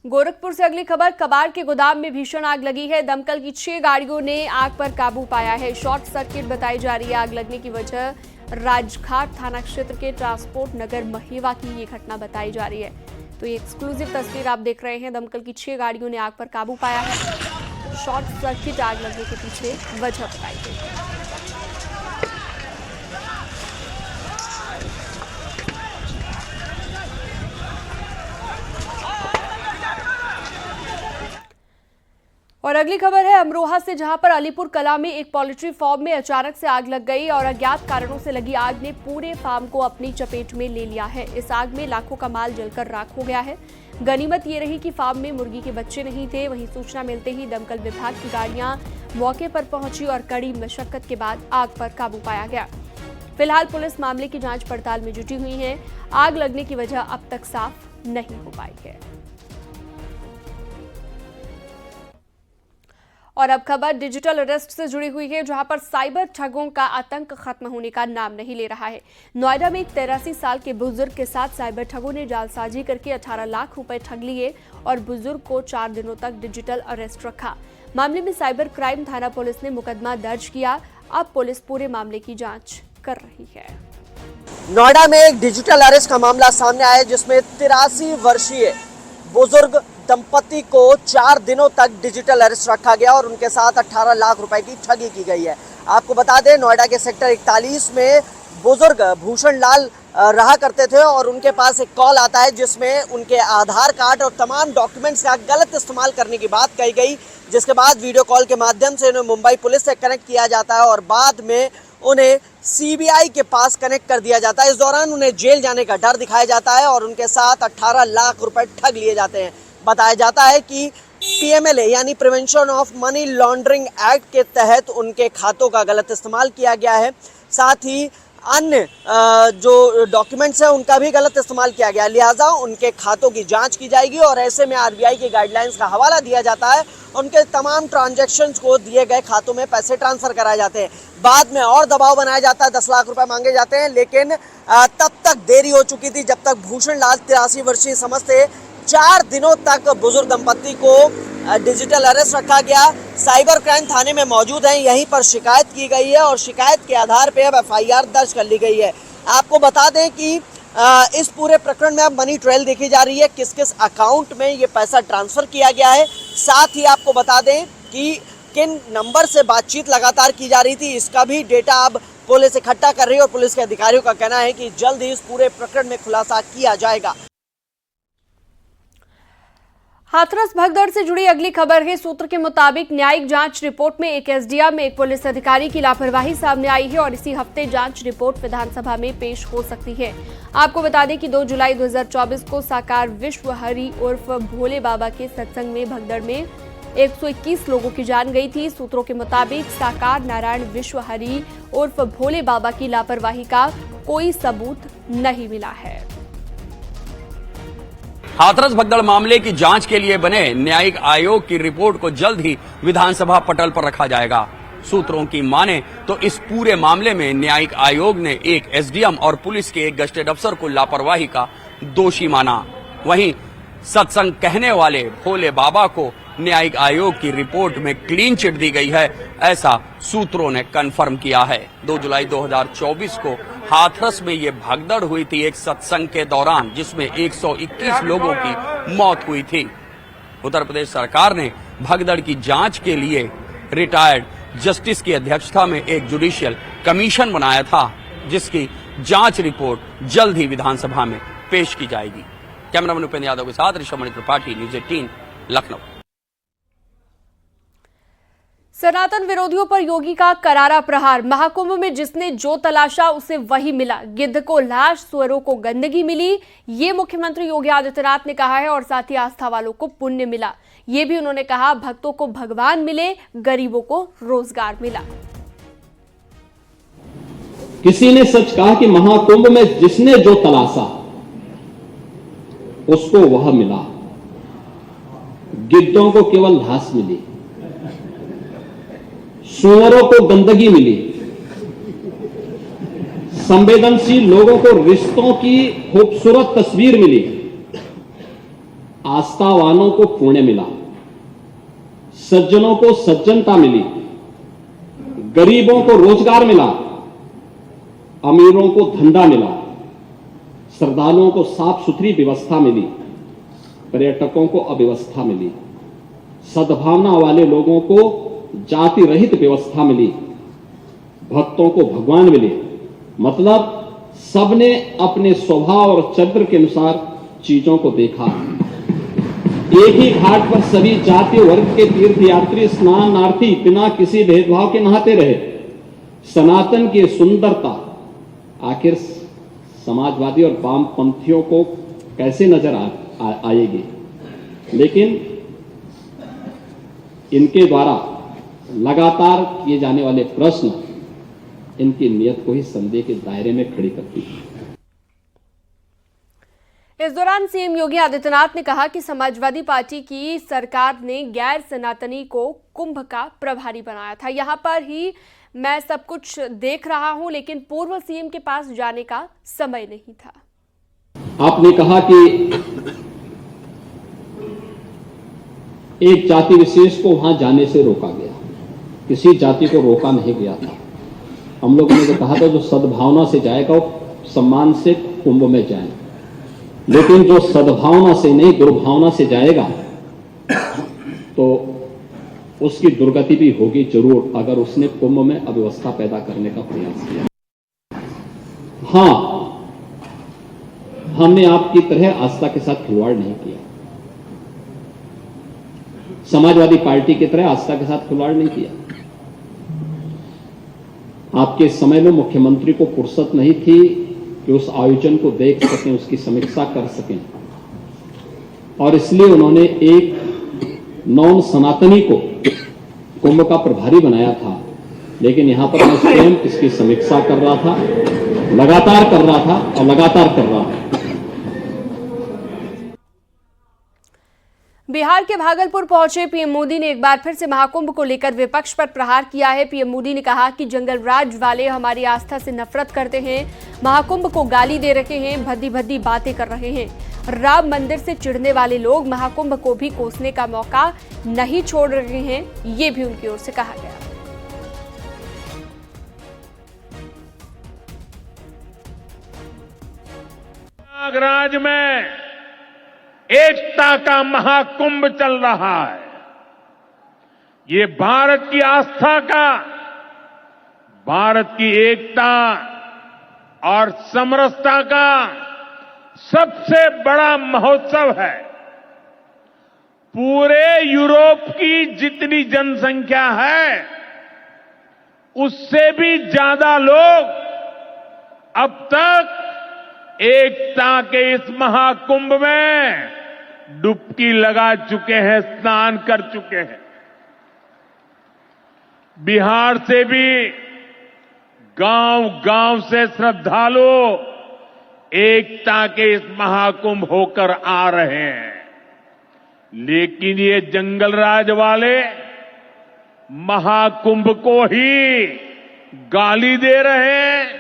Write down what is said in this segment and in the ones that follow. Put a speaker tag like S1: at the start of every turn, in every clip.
S1: गोरखपुर से अगली खबर, कबाड़ के गोदाम में भीषण आग लगी है। दमकल की 6 गाड़ियों ने आग पर काबू पाया है। शॉर्ट सर्किट बताई जा रही है। आग लगने की वजह राजघाट थाना क्षेत्र के ट्रांसपोर्ट नगर महेवा की ये घटना बताई जा रही है। तो ये एक्सक्लूसिव तस्वीर आप देख रहे हैं। दमकल की 6 गाड़ियों ने आग पर काबू पाया है। शॉर्ट सर्किट आग लगने के पीछे वजह बताई गई। और अगली खबर है अमरोहा से, जहां पर अलीपुर कला में एक पोल्ट्री फार्म में अचानक से आग लग गई और अज्ञात कारणों से लगी आग ने पूरे फार्म को अपनी चपेट में ले लिया है। इस आग में लाखों का माल जलकर राख हो गया है। गनीमत ये रही कि फार्म में मुर्गी के बच्चे नहीं थे। वहीं सूचना मिलते ही दमकल विभाग की गाड़ियां मौके पर पहुंची और कड़ी मशक्कत के बाद आग पर काबू पाया गया। फिलहाल पुलिस मामले की जांच पड़ताल में जुटी हुई है। आग लगने की वजह अब तक साफ नहीं हो पाई है। और अब खबर डिजिटल अरेस्ट से जुड़ी हुई है, जहां पर साइबर ठगों का आतंक खत्म होने का नाम नहीं ले रहा है। नोएडा में एक 83 साल के बुजुर्ग के साथ साइबर ठगों ने जालसाजी करके 18 लाख रुपए ठग लिए और बुजुर्ग को 4 दिनों तक डिजिटल अरेस्ट रखा। मामले में साइबर क्राइम थाना पुलिस ने मुकदमा दर्ज किया। अब पुलिस पूरे मामले की जांच कर रही है।
S2: नोएडा में एक डिजिटल अरेस्ट का मामला सामने आया, जिसमें 83 वर्षीय बुजुर्ग दंपति को 4 दिनों तक डिजिटल अरेस्ट रखा गया और उनके साथ 18 लाख रुपए की ठगी की गई है। आपको बता दें, नोएडा के सेक्टर 41 में बुजुर्ग भूषण लाल रहा करते थे और उनके पास एक कॉल आता है, जिसमें उनके आधार कार्ड और तमाम डॉक्यूमेंट्स का गलत इस्तेमाल करने की बात कही गई। जिसके बाद वीडियो कॉल के माध्यम से उन्हें मुंबई पुलिस से कनेक्ट किया जाता है और बाद में उन्हें सीबीआई के पास कनेक्ट कर दिया जाता है। इस दौरान उन्हें जेल जाने का डर दिखाया जाता है और उनके साथ 18 लाख रुपए ठग लिए जाते हैं। बताया जाता है कि पीएमएलए यानी prevention of money laundering act के तहत उनके खातों का गलत इस्तेमाल किया गया है। साथ ही अन्य जो डॉक्यूमेंट्स हैं उनका भी गलत इस्तेमाल किया गया, लिहाजा उनके खातों की जांच की जाएगी और ऐसे में आरबीआई की गाइडलाइंस का हवाला दिया जाता है। उनके तमाम ट्रांजैक्शंस को दिए गए खातों में पैसे ट्रांसफर कराए जाते हैं। बाद में और दबाव बनाया जाता है, 10 लाख रुपए मांगे जाते हैं, लेकिन तब तक देरी हो चुकी थी जब तक भूषण लाल 83 वर्षीय समझते 4 दिनों तक बुजुर्ग दंपति को डिजिटल अरेस्ट रखा गया। साइबर क्राइम थाने में मौजूद हैं, यहीं पर शिकायत की गई है और शिकायत के आधार पर अब एफआईआर दर्ज कर ली गई है। आपको बता दें कि इस पूरे प्रकरण में अब मनी ट्रेल देखी जा रही है, किस किस अकाउंट में ये पैसा ट्रांसफर किया गया है। साथ ही आपको बता दें कि किन नंबर से बातचीत लगातार की जा रही थी, इसका भी डेटा अब पुलिस इकट्ठा कर रही है और पुलिस के अधिकारियों का कहना है कि जल्द ही इस पूरे प्रकरण में खुलासा किया जाएगा।
S1: हाथरस भगदड़ से जुड़ी अगली खबर है। सूत्र के मुताबिक न्यायिक जांच रिपोर्ट में एक एसडीएम में एक पुलिस अधिकारी की लापरवाही सामने आई है और इसी हफ्ते जांच रिपोर्ट विधानसभा में पेश हो सकती है। आपको बता दें कि 2 जुलाई 2024 को साकार विश्व हरि उर्फ भोले बाबा के सत्संग में भगदड़ में 121 लोगों की जान गई थी। सूत्रों के मुताबिक साकार नारायण विश्व हरि उर्फ भोले बाबा की लापरवाही का कोई सबूत नहीं मिला है।
S3: हाथरस भगदड़ मामले की जांच के लिए बने न्यायिक आयोग की रिपोर्ट को जल्द ही विधानसभा पटल पर रखा जाएगा। सूत्रों की माने तो इस पूरे मामले में न्यायिक आयोग ने एक एसडीएम और पुलिस के एक गस्टेड अफसर को लापरवाही का दोषी माना। वहीं सत्संग कहने वाले भोले बाबा को न्यायिक आयोग की रिपोर्ट में क्लीन चिट दी गई है, ऐसा सूत्रों ने कन्फर्म किया है। 2 जुलाई 2024 को हाथरस में ये भगदड़ हुई थी एक सत्संग के दौरान, जिसमें 121 लोगों की मौत हुई थी। उत्तर प्रदेश सरकार ने भगदड़ की जांच के लिए रिटायर्ड जस्टिस की अध्यक्षता में एक जुडिशियल कमीशन बनाया था, जिसकी जांच रिपोर्ट जल्द ही विधानसभा में पेश की जाएगी। कैमरामैन उपेंद्र यादव के साथ ऋषभ त्रिपाठी, न्यूज़ 18 लखनऊ।
S1: सनातन विरोधियों पर योगी का करारा प्रहार। महाकुंभ में जिसने जो तलाशा उसे वही मिला। गिद्ध को लाश, सुअरों को गंदगी मिली, ये मुख्यमंत्री योगी आदित्यनाथ ने कहा है और साथ ही आस्था वालों को पुण्य मिला। ये भी उन्होंने कहा, भक्तों को भगवान मिले, गरीबों को रोजगार मिला।
S4: किसी ने सच कहा कि महाकुंभ में जिसने जो तलाशा उसको वह मिला। गिद्धों को केवल घास मिली, सुअरों को गंदगी मिली, संवेदनशील लोगों को रिश्तों की खूबसूरत तस्वीर मिली, आस्थावानों को पुण्य मिला, सज्जनों को सज्जनता मिली, गरीबों को रोजगार मिला, अमीरों को धंधा मिला, श्रद्धालुओं को साफ सुथरी व्यवस्था मिली, पर्यटकों को अव्यवस्था मिली, सद्भावना वाले लोगों को जाति रहित व्यवस्था मिली, भक्तों को भगवान मिले। मतलब सबने अपने स्वभाव और चरित्र के अनुसार चीजों को देखा। एक ही घाट पर सभी जाति वर्ग के तीर्थयात्री स्नानार्थी बिना किसी भेदभाव के नहाते रहे। सनातन की सुंदरता आखिर समाजवादी और वामपंथियों को कैसे नजर आएगी, लेकिन इनके द्वारा लगातार किए जाने वाले प्रश्न इनकी नियत को ही संदेह के दायरे में खड़ी करती है।
S1: इस दौरान सीएम योगी आदित्यनाथ ने कहा कि समाजवादी पार्टी की सरकार ने गैर सनातनी को कुंभ का प्रभारी बनाया था। यहां पर ही मैं सब कुछ देख रहा हूं, लेकिन पूर्व सीएम के पास जाने का समय नहीं था।
S4: आपने कहा कि एक जाति विशेष को वहां जाने से रोका गया, किसी जाति को रोका नहीं गया था। हम लोगों ने तो कहा था जो सद्भावना से जाएगा वो सम्मान से कुंभ में जाए, लेकिन जो सद्भावना से नहीं दुर्भावना से जाएगा तो उसकी दुर्गति भी होगी जरूर, अगर उसने कुंभ में अव्यवस्था पैदा करने का प्रयास किया। हां, हमने आपकी तरह आस्था के साथ खिलवाड़ नहीं किया, समाजवादी पार्टी की तरह आस्था के साथ खिलवाड़ नहीं किया। आपके समय में मुख्यमंत्री को फुर्सत नहीं थी कि उस आयोजन को देख सकें, उसकी समीक्षा कर सकें, और इसलिए उन्होंने एक नॉन सनातनी को कुंभ का प्रभारी बनाया था। लेकिन यहां पर मैं स्वयं इसकी समीक्षा कर रहा था, लगातार कर रहा था और लगातार कर रहा था।
S1: बिहार के भागलपुर पहुंचे पीएम मोदी ने एक बार फिर से महाकुंभ को लेकर विपक्ष पर प्रहार किया है। पीएम मोदी ने कहा कि जंगल राज वाले हमारी आस्था से नफरत करते हैं, महाकुंभ को गाली दे रहे हैं, भद्दी भद्दी बातें कर रहे हैं। राम मंदिर से चिढ़ने वाले लोग महाकुंभ को भी कोसने का मौका नहीं छोड़ रहे हैं, ये भी उनकी ओर से कहा गया।
S5: प्रयागराज में एकता का महाकुंभ चल रहा है। ये भारत की आस्था का, भारत की एकता और समरसता का सबसे बड़ा महोत्सव है। पूरे यूरोप की जितनी जनसंख्या है उससे भी ज्यादा लोग अब तक एकता के इस महाकुंभ में डुबकी लगा चुके हैं, स्नान कर चुके हैं। बिहार से भी गांव-गांव से श्रद्धालु एकता के इस महाकुंभ होकर आ रहे हैं। लेकिन ये जंगल राज वाले महाकुंभ को ही गाली दे रहे हैं,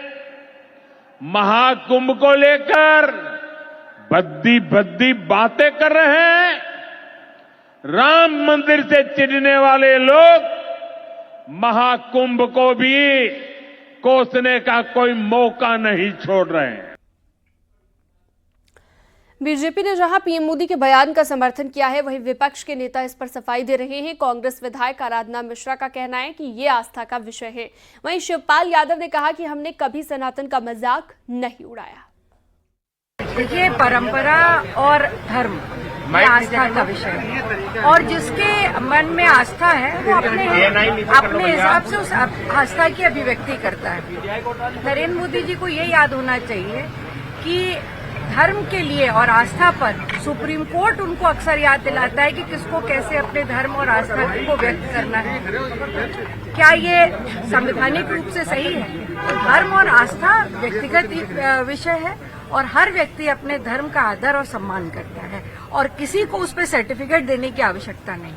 S5: महाकुंभ को लेकर भद्दी भद्दी बातें कर रहे हैं। राम मंदिर से चिढ़ने वाले लोग महाकुंभ को भी कोसने का कोई मौका नहीं छोड़ रहे हैं।
S1: बीजेपी ने जहां पीएम मोदी के बयान का समर्थन किया है, वहीं विपक्ष के नेता इस पर सफाई दे रहे हैं। कांग्रेस विधायक आराधना मिश्रा का कहना है कि ये आस्था का विषय है। वहीं शिवपाल यादव ने कहा कि हमने कभी सनातन का मजाक नहीं उड़ाया।
S6: देखिए, परंपरा और धर्म ये आस्था का विषय है, और जिसके मन में आस्था है वो अपने हिसाब से उस आस्था की अभिव्यक्ति करता है। नरेंद्र मोदी जी को ये याद होना चाहिए कि धर्म के लिए और आस्था पर सुप्रीम कोर्ट उनको अक्सर याद दिलाता है कि किसको कैसे अपने धर्म और आस्था को व्यक्त करना है। क्या ये संवैधानिक रूप से सही है? तो धर्म और आस्था व्यक्तिगत विषय है और हर व्यक्ति अपने धर्म का आदर और सम्मान करता है, और किसी को उस पर सर्टिफिकेट देने की आवश्यकता नहीं।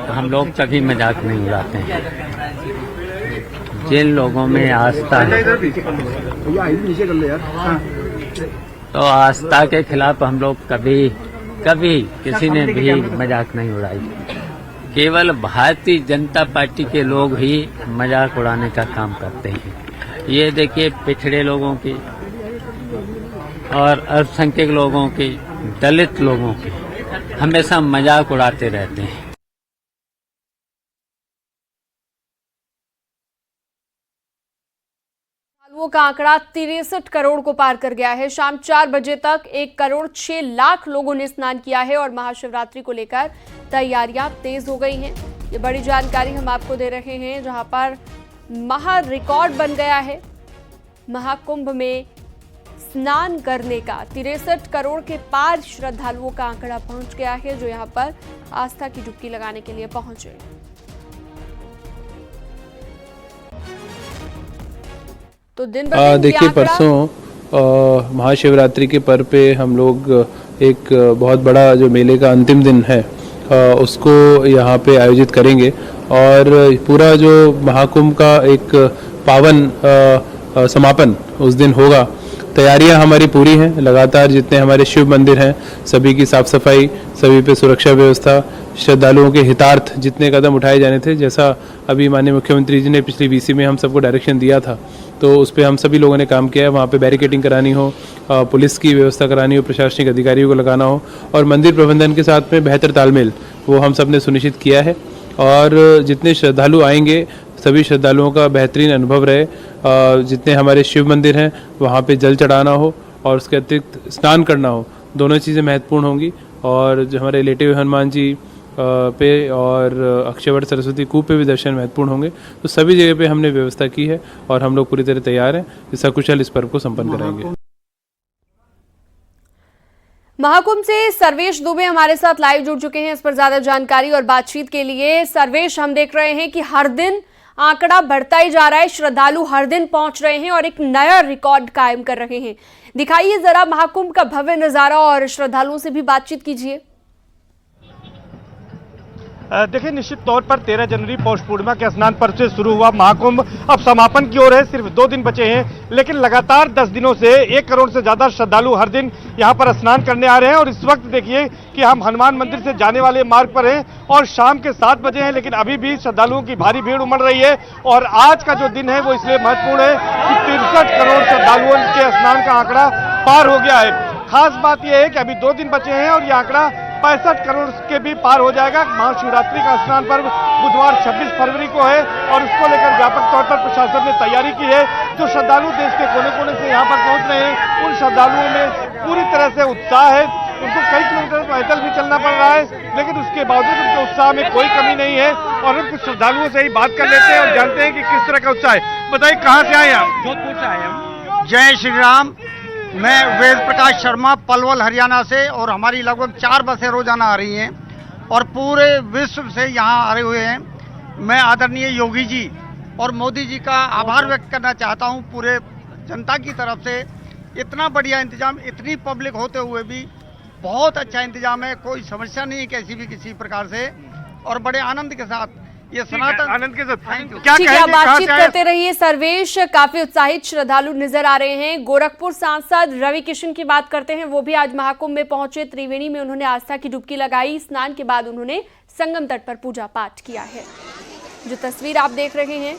S7: हम लोग कभी मजाक नहीं उड़ाते हैं। जिन लोगों में आस्था है तो आस्था के खिलाफ हम लोग कभी किसी ने भी मजाक नहीं उड़ाई। केवल भारतीय जनता पार्टी के लोग ही मजाक उड़ाने का काम करते हैं। ये देखिए, पिछड़े लोगों की और अल्पसंख्यक लोगों की, दलित लोगों की हमेशा मजाक उड़ाते रहते हैं।
S1: वो का आंकड़ा 63 करोड़ को पार कर गया है। शाम 4 बजे तक 1 करोड़ 6 लाख लोगों ने स्नान किया है और महाशिवरात्रि को लेकर तैयारियां तेज हो गई हैं। ये बड़ी जानकारी हम आपको दे रहे हैं, जहां पर महा रिकॉर्ड बन गया है। महाकुंभ में स्नान करने का 63 करोड़ के पार श्रद्धालुओं का आंकड़ा पहुंच गया है, जो यहां पर आस्था की डुबकी लगाने के लिए पहुंचे। तो दिन
S8: देखिए, परसों महाशिवरात्रि के पर्व पे हम लोग एक बहुत बड़ा जो मेले का अंतिम दिन है उसको यहाँ पे आयोजित करेंगे और पूरा जो महाकुंभ का एक पावन समापन उस दिन होगा। तैयारियां हमारी पूरी हैं। लगातार जितने हमारे शिव मंदिर हैं सभी की साफ सफाई, सभी पे सुरक्षा व्यवस्था, श्रद्धालुओं के हितार्थ जितने कदम उठाए जाने थे, जैसा अभी माननीय मुख्यमंत्री जी ने पिछली वीसी में हम सबको डायरेक्शन दिया था, तो उस पर हम सभी लोगों ने काम किया है। वहाँ पे बैरिकेडिंग करानी हो, पुलिस की व्यवस्था करानी हो, प्रशासनिक अधिकारियों को लगाना हो और मंदिर प्रबंधन के साथ में बेहतर तालमेल वो हम सब ने सुनिश्चित किया है। और जितने श्रद्धालु आएंगे सभी श्रद्धालुओं का बेहतरीन अनुभव रहे। जितने हमारे शिव मंदिर हैं वहाँ पे जल चढ़ाना हो और उसके अतिरिक्त स्नान करना हो, दोनों चीज़ें महत्वपूर्ण होंगी। और जो हमारे लेटे हुए हनुमान जी पे और अक्षयवट सरस्वती कूप पे भी दर्शन महत्वपूर्ण होंगे। तो सभी जगह पे हमने व्यवस्था की है और हम लोग पूरी तरह तैयार हैं, सकुशल इस पर्व को संपन्न कराएंगे।
S1: महाकुंभ से सर्वेश दुबे हमारे साथ लाइव जुड़ चुके हैं। इस पर ज्यादा जानकारी और बातचीत के लिए सर्वेश, हम देख रहे हैं कि हर दिन आंकड़ा बढ़ता ही जा रहा है, श्रद्धालु हर दिन पहुंच रहे हैं और एक नया रिकॉर्ड कायम कर रहे हैं। दिखाइए जरा महाकुंभ का भव्य नजारा और श्रद्धालुओं से भी बातचीत कीजिए।
S9: देखिए, निश्चित तौर पर 13 जनवरी पौष पूर्णिमा के स्नान पर्व से शुरू हुआ महाकुंभ अब समापन की ओर है। सिर्फ 2 दिन बचे हैं, लेकिन लगातार 10 दिनों से 1 करोड़ से ज्यादा श्रद्धालु हर दिन यहां पर स्नान करने आ रहे हैं। और इस वक्त देखिए कि हम हनुमान मंदिर से जाने वाले मार्ग पर हैं और शाम के 7 बजे हैं, लेकिन अभी भी श्रद्धालुओं की भारी भीड़ उमड़ रही है। और आज का जो दिन है वो इसलिए महत्वपूर्ण है कि 63 करोड़ श्रद्धालुओं के स्नान का आंकड़ा पार हो गया है। खास बात यह है कि अभी 2 दिन बचे हैं और ये आंकड़ा 65 करोड़ के भी पार हो जाएगा। महाशिवरात्रि का स्नान पर्व बुधवार 26 फरवरी को है और इसको लेकर व्यापक तौर पर प्रशासन ने तैयारी की है। जो श्रद्धालु देश के कोने कोने से यहाँ पर पहुंच रहे हैं, उन श्रद्धालुओं में पूरी तरह से उत्साह है। उनको कई किलोमीटर पैदल भी चलना पड़ रहा है, लेकिन उसके बावजूद उनके उत्साह में कोई कमी नहीं है। और हम कुछ श्रद्धालुओं से ही बात कर लेते हैं और जानते हैं कि किस तरह का उत्साह है। बताइए, कहाँ से आए आप?
S10: जोधपुर से आए हम। जय श्री राम। मैं वेद प्रकाश शर्मा, पलवल हरियाणा से, और हमारी लगभग 4 बसें रोजाना आ रही हैं और पूरे विश्व से यहाँ आए हुए हैं। मैं आदरणीय योगी जी और मोदी जी का आभार व्यक्त करना चाहता हूँ पूरे जनता की तरफ से। इतना बढ़िया इंतजाम, इतनी पब्लिक होते हुए भी बहुत अच्छा इंतजाम है, कोई समस्या नहीं है कैसी भी किसी प्रकार से, और बड़े आनंद के साथ ये सनातन
S9: आनंद के साथ
S1: क्या कहेंगे, बातचीत करते रहिए। सर्वेश, काफी उत्साहित श्रद्धालु नजर आ रहे हैं। गोरखपुर सांसद रवि किशन की बात करते हैं, वो भी आज महाकुंभ में पहुंचे। त्रिवेणी में उन्होंने आस्था की डुबकी लगाई। स्नान के बाद उन्होंने संगम तट पर पूजा पाठ किया है। जो तस्वीर आप देख रहे हैं,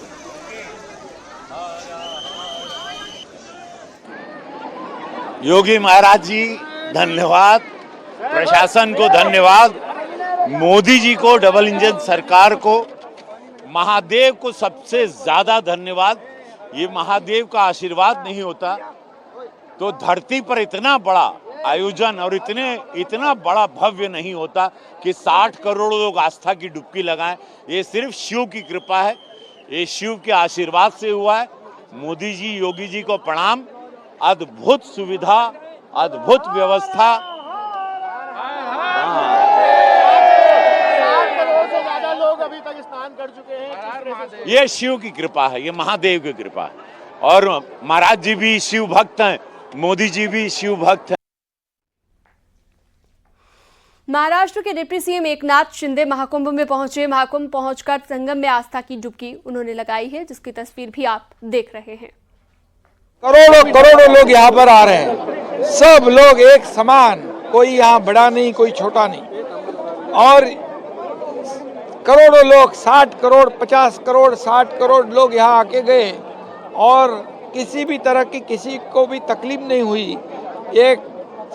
S11: योगी महाराज जी धन्यवाद, प्रशासन को धन्यवाद, मोदी जी को, डबल इंजन सरकार को, महादेव को सबसे ज्यादा धन्यवाद। ये महादेव का आशीर्वाद नहीं होता तो धरती पर इतना बड़ा आयोजन और इतना बड़ा भव्य नहीं होता कि 60 करोड़ लोग आस्था की डुबकी लगाएं। ये सिर्फ शिव की कृपा है, ये शिव के आशीर्वाद से हुआ है। मोदी जी, योगी जी को प्रणाम। अद्भुत सुविधा, अद्भुत व्यवस्था।
S9: अभी तक स्नान कर चुके हैं।
S11: ये शिव की कृपा है, ये महादेव की कृपा है। और महाराज जी भी शिव भक्त हैं, मोदी जी भी शिव भक्त हैं।
S1: महाराष्ट्र के डिप्टी सीएम एकनाथ शिंदे महाकुंभ में पहुंचे। महाकुंभ पहुंचकर संगम में आस्था की डुबकी उन्होंने लगाई है, जिसकी तस्वीर भी आप देख रहे हैं।
S12: करोड़ों लोग यहाँ पर आ रहे हैं। सब लोग एक समान, कोई यहाँ बड़ा नहीं कोई छोटा नहीं, और करोड़ों लोग 60 करोड़ 50 करोड़ 60 करोड़ लोग यहाँ आके गए और किसी भी तरह की किसी को भी तकलीफ नहीं हुई। एक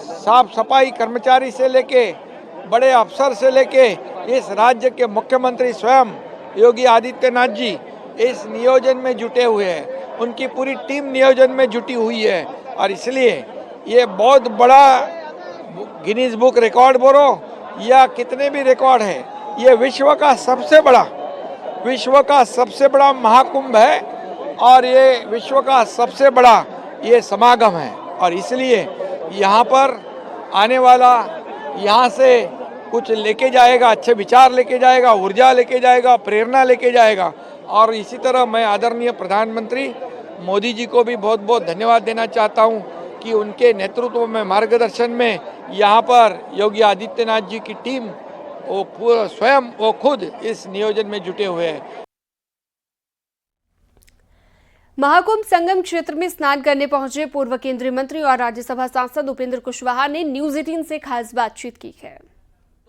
S12: साफ सफाई कर्मचारी से लेके बड़े अफसर से लेके इस राज्य के मुख्यमंत्री स्वयं योगी आदित्यनाथ जी इस नियोजन में जुटे हुए हैं, उनकी पूरी टीम नियोजन में जुटी हुई है और इसलिए ये बहुत बड़ा गिनीज बुक रिकॉर्ड बोलो या कितने भी रिकॉर्ड है, ये विश्व का सबसे बड़ा महाकुंभ है और ये विश्व का सबसे बड़ा ये समागम है और इसलिए यहाँ पर आने वाला यहाँ से कुछ लेके जाएगा, अच्छे विचार लेके जाएगा, ऊर्जा लेके जाएगा, प्रेरणा लेके जाएगा। और इसी तरह मैं आदरणीय प्रधानमंत्री मोदी जी को भी बहुत बहुत धन्यवाद देना चाहता हूँ कि उनके नेतृत्व में मार्गदर्शन में यहाँ पर योगी आदित्यनाथ जी की टीम वो पूरा स्वयं वो खुद इस नियोजन में जुटे हुए हैं।
S1: महाकुंभ संगम क्षेत्र में स्नान करने पहुंचे पूर्व केंद्रीय मंत्री और राज्यसभा सांसद उपेंद्र कुशवाहा ने न्यूज 18 से खास बातचीत की है।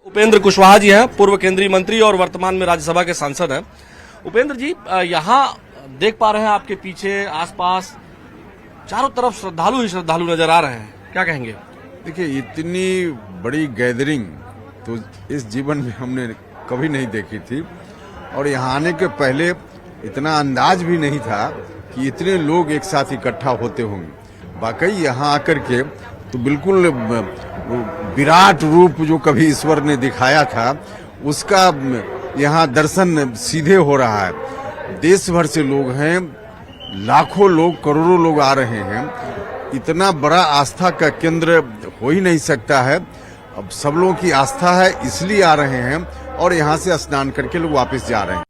S13: उपेंद्र कुशवाहा जी हैं, पूर्व केंद्रीय मंत्री और वर्तमान में राज्यसभा के सांसद हैं। उपेंद्र जी, यहाँ देख पा रहे हैं आपके पीछे आसपास चारों तरफ श्रद्धालु ही श्रद्धालु नजर आ रहे हैं, क्या कहेंगे?
S14: देखिए, इतनी बड़ी गैदरिंग तो इस जीवन में हमने कभी नहीं देखी थी और यहाँ आने के पहले इतना अंदाज भी नहीं था कि इतने लोग एक साथ इकट्ठा होते होंगे। वाकई यहाँ आकर के तो बिल्कुल विराट रूप जो कभी ईश्वर ने दिखाया था उसका यहाँ दर्शन सीधे हो रहा है। देश भर से लोग हैं, लाखों लोग करोड़ों लोग आ रहे हैं। इतना बड़ा आस्था का केंद्र हो ही नहीं सकता है। अब सब लोगों की आस्था है इसलिए आ रहे हैं और यहाँ से स्नान करके लोग वापस जा रहे हैं।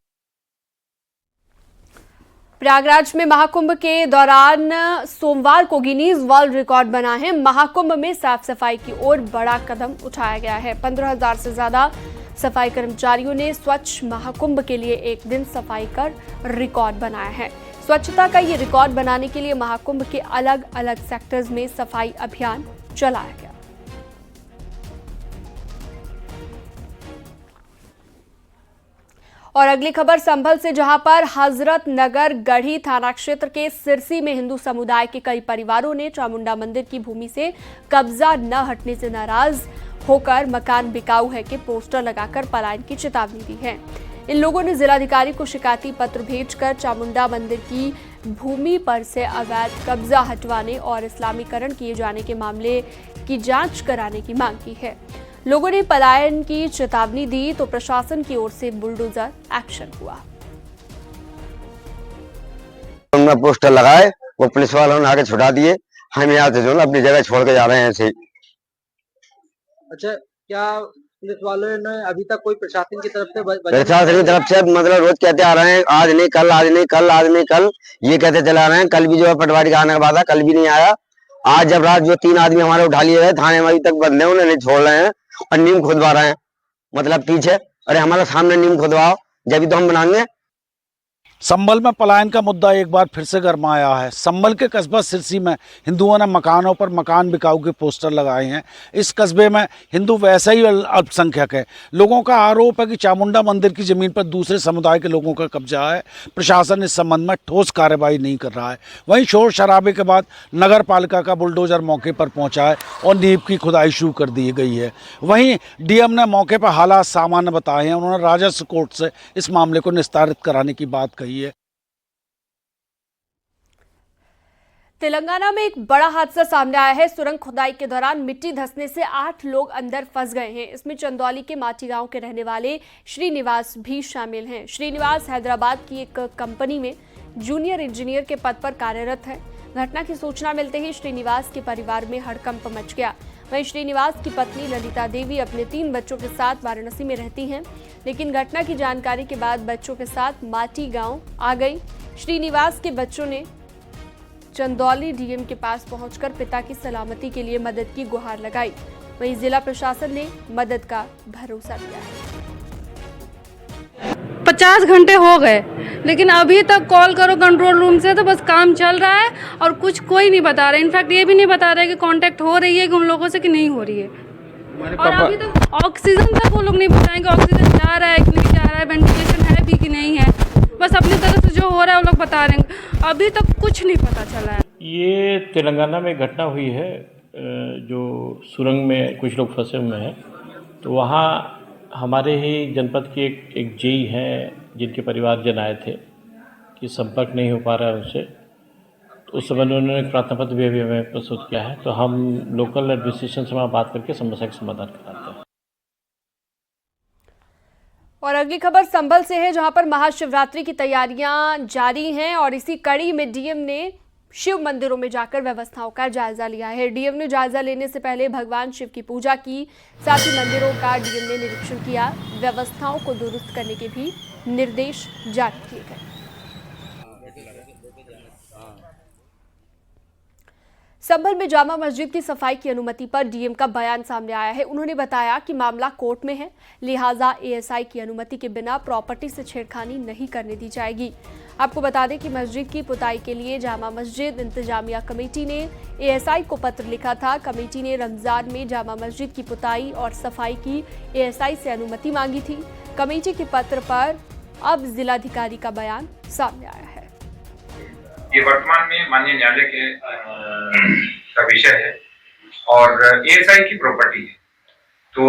S1: प्रयागराज में महाकुंभ के दौरान सोमवार को गिनीज वर्ल्ड रिकॉर्ड बना है। महाकुंभ में साफ सफाई की ओर बड़ा कदम उठाया गया है। 15,000 से ज्यादा सफाई कर्मचारियों ने स्वच्छ महाकुंभ के लिए एक दिन सफाई कर रिकॉर्ड बनाया है। स्वच्छता का ये रिकॉर्ड बनाने के लिए महाकुंभ के अलग अलग सेक्टर्स में सफाई अभियान चलाया गया। और अगली खबर संभल से, जहां पर हजरत नगर गढ़ी थाना क्षेत्र के सिरसी में हिंदू समुदाय के कई परिवारों ने चामुंडा मंदिर की भूमि से कब्जा न हटने से नाराज होकर मकान बिकाऊ है के पोस्टर लगाकर पलायन की चेतावनी दी है। इन लोगों ने जिलाधिकारी को शिकायती पत्र भेजकर चामुंडा मंदिर की भूमि पर से अवैध कब्जा हटवाने और इस्लामीकरण किए जाने के मामले की जांच कराने की मांग की है। लोगों ने पलायन की चेतावनी दी तो प्रशासन की ओर से बुलडोजर एक्शन हुआ।
S15: उन्होंने पोस्टर लगाए, वो पुलिस वालों ने आके छुड़ा दिए। हम यहाँ से जो अपनी जगह छोड़ के जा रहे हैं ऐसे ही।
S2: अच्छा, क्या पुलिस वालों ने अभी तक कोई प्रशासन की तरफ से
S15: मतलब रोज कहते आ रहे हैं आज नहीं कल, आज नहीं कल, आज नहीं कल, ये कहते चला रहे हैं। कल भी जो है पटवारी का आने का बाद कल भी नहीं आया। आज जब रात जो 3 आदमी हमारे उठा लिए गए, थाने में अभी तक बंद है, उन्हें नहीं छोड़ रहे हैं और नीम खुदवा रहे हैं। मतलब पीछे, अरे हमारे सामने नीम खुदवाओ जब तो हम बनाएंगे।
S16: संभल में पलायन का मुद्दा एक बार फिर से गरमाया है। संभल के कस्बा सिरसी में हिंदुओं ने मकानों पर मकान बिकाऊ के पोस्टर लगाए हैं। इस कस्बे में हिंदू वैसे ही अल्पसंख्यक है। लोगों का आरोप है कि चामुंडा मंदिर की जमीन पर दूसरे समुदाय के लोगों का कब्जा है। प्रशासन इस संबंध में ठोस कार्रवाई नहीं कर रहा है। वहीं शोर शराबे के बाद नगर पालिका का बुलडोजर मौके पर पहुंचा है और नींव की खुदाई शुरू कर दी गई है। वहीं डीएम ने मौके पर हालात सामान्य बताए हैं। उन्होंने राजस्व कोर्ट से इस मामले को निस्तारित कराने की बात कही है।
S1: तेलंगाना में एक बड़ा हादसा सामने आया है। सुरंग खुदाई के दौरान मिट्टी धंसने से 8 लोग अंदर फंस गए हैं। इसमें चंदौली के माटी गांव के रहने वाले श्रीनिवास भी शामिल हैं। श्रीनिवास हैदराबाद की एक कंपनी में जूनियर इंजीनियर के पद पर कार्यरत है। घटना की सूचना मिलते ही श्रीनिवास के परिवार में हड़कंप मच गया। वहीं श्रीनिवास की पत्नी ललिता देवी अपने 3 बच्चों के साथ वाराणसी में रहती हैं, लेकिन घटना की जानकारी के बाद बच्चों के साथ माटी गांव आ गई। श्रीनिवास के बच्चों ने चंदौली डीएम के पास पहुंचकर पिता की सलामती के लिए मदद की गुहार लगाई। वहीं जिला प्रशासन ने मदद का भरोसा दिया है।
S17: 50 घंटे हो गए, लेकिन अभी तक कॉल करो कंट्रोल रूम से तो बस काम चल रहा है और कुछ कोई नहीं बता रहा है। इनफैक्ट ये भी नहीं बता रहा है कि कांटेक्ट हो रही है कि उन लोगों से कि नहीं हो रही है। और अभी तक ऑक्सीजन तक वो लोग नहीं बताएंगे ऑक्सीजन जा रहा है कि नहीं जा रहा है, वेंटिलेशन है भी कि नहीं है। बस अपनी तरफ से जो हो रहा है वो लोग बता रहे हैं, अभी तक कुछ नहीं पता चला है।
S18: ये तेलंगाना में घटना हुई है, जो सुरंग में कुछ लोग फंसे हुए हैं, तो वहाँ हमारे ही जनपद के एक जेई हैं जिनके परिवारजन आए थे कि संपर्क नहीं हो पा रहा है उनसे, तो उस समय उन्होंने एक प्रार्थना पत्र भी अभी हमें प्रस्तुत किया है। तो हम लोकल एडमिनिस्ट्रेशन से वहाँ बात करके समस्या का समाधान कराते हैं।
S1: और अगली खबर संभल से है, जहां पर महाशिवरात्रि की तैयारियां जारी हैं और इसी कड़ी में डीएम ने शिव मंदिरों में जाकर व्यवस्थाओं का जायजा लिया है। डीएम ने जायजा लेने से पहले भगवान शिव की पूजा की, साथ ही मंदिरों का डीएम ने निरीक्षण किया। व्यवस्थाओं को दुरुस्त करने के भी निर्देश जारी किए गए। संभल में जामा मस्जिद की सफाई की अनुमति पर डीएम का बयान सामने आया है। उन्होंने बताया कि मामला कोर्ट में है, लिहाजा एएसआई की अनुमति के बिना प्रॉपर्टी से छेड़खानी नहीं करने दी जाएगी। आपको बता दें कि मस्जिद की पुताई के लिए जामा मस्जिद इंतजामिया कमेटी ने एएसआई को पत्र लिखा था। कमेटी ने रमजान में जामा मस्जिद की पुताई और सफाई की एएसआई से अनुमति मांगी थी। कमेटी के पत्र पर अब जिलाधिकारी का बयान सामने आया है।
S19: ये वर्तमान में माननीय न्यायालय के का विषय है और एएसआई की प्रॉपर्टी है, तो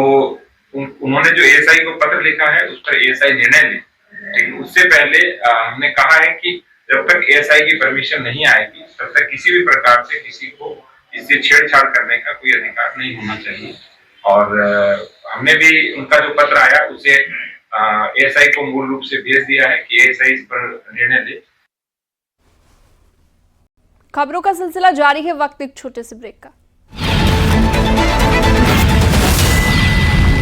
S19: उन्होंने जो एएसआई को पत्र लिखा है उस पर एएसआई निर्णय ले। लेकिन उससे पहले हमने कहा है कि जब तक एएसआई की परमिशन नहीं आएगी तब तक किसी भी प्रकार से किसी को इससे छेड़छाड़ करने का कोई अधिकार नहीं होना चाहिए। और हमने भी उनका जो पत्र आया उसे एएसआई को मूल रूप से भेज दिया है कि एएसआई इस पर निर्णय ले।
S1: खबरों का सिलसिला जारी है, वक्त एक छोटे से ब्रेक का।